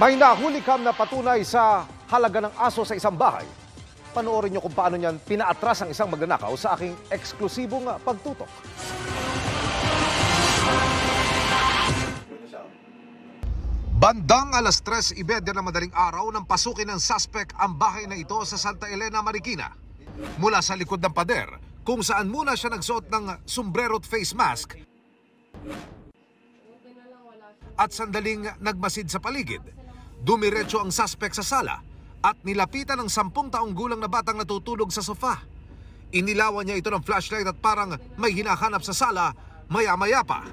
May nahuli kam na patunay sa halaga ng aso sa isang bahay. Panoorin niyo kung paano niyan pinaatras ang isang magnanakaw sa aking eksklusibong pagtutok. Bandang alas 3:30 ng madaling araw nang pasukin ng suspect ang bahay na ito sa Santa Elena, Marikina. Mula sa likod ng pader, kung saan muna siya nagsuot ng sombrero at face mask at sandaling nagmasid sa paligid, dumiretso ang suspect sa sala at nilapitan ng 10 taong gulang na batang natutulog sa sofa. Inilawan niya ito ng flashlight at parang may hinahanap sa sala, maya-maya pa.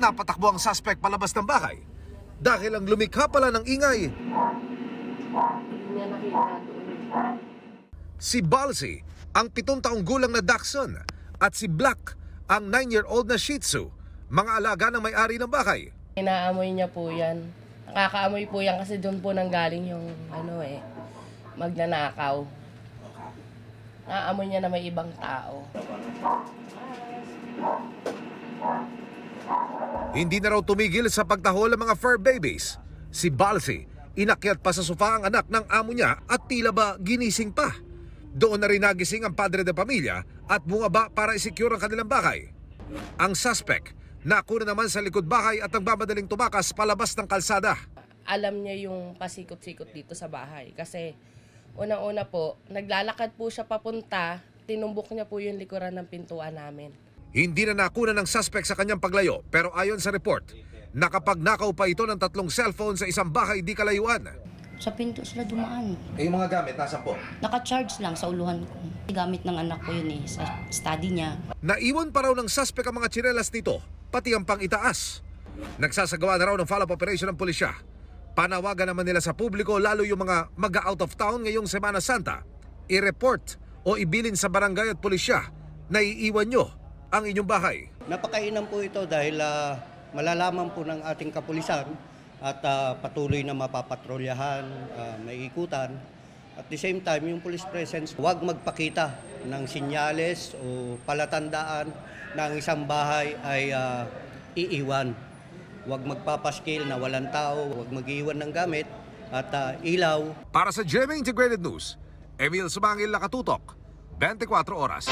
Napatakbo ang suspect palabas ng bahay dahil ang lumikha pala ng ingay. Si Balsi, ang 7 taong gulang na Dachshund, at si Black, ang 9-year-old na Shih Tzu, mga alaga ng may-ari ng bahay. Inaamoy niya po yan. Nakakaamoy po yan kasi doon po nanggaling yung magnanakaw. Naaamoy niya na may ibang tao. Hindi na raw tumigil sa pagtahol ng mga fur babies. Si Balsi, inakyat pa sa sofa ang anak ng amo niya at tila ba ginising pa. Doon na rin nagising ang padre de pamilya at bumaba para i-secure ang kanilang bahay. Ang suspect, nakuna naman sa likod bahay at nagmamadaling tumakas palabas ng kalsada. Alam niya yung pasikot-sikot dito sa bahay kasi unang-una po, naglalakad po siya papunta, tinumbok niya po yung likuran ng pintuan namin. Hindi na nakuna ng suspect sa kanyang paglayo pero ayon sa report, nakapagnakaw pa ito ng 3 cellphone sa isang bahay di kalayuan. Sa pinto sila dumaan. Yung mga gamit, nasa po? Naka-charge lang sa uluhan ko. Gamit ng anak ko yun sa study niya. Naiwan pa raw ng suspect ang mga tsinelas nito, pati ang pang-itaas. Nagsasagawa na raw ng follow-up operation ng pulisya. Panawagan naman nila sa publiko, lalo yung mga mag-out of town ngayong Semana Santa, i-report o ibilin sa barangay at pulisya na iiwan nyo ang inyong bahay. Napakainam po ito dahil malalaman po ng ating kapulisan at patuloy na mapapatrolyahan, maiikutan. At the same time, yung police presence, huwag magpakita ng sinyales o palatandaan na ang isang bahay ay iiwan. Huwag magpapaskil na walang tao, huwag mag-iwan ng gamit at ilaw. Para sa GMA Integrated News, Emil Sumangil, Nakatutok, 24 Oras.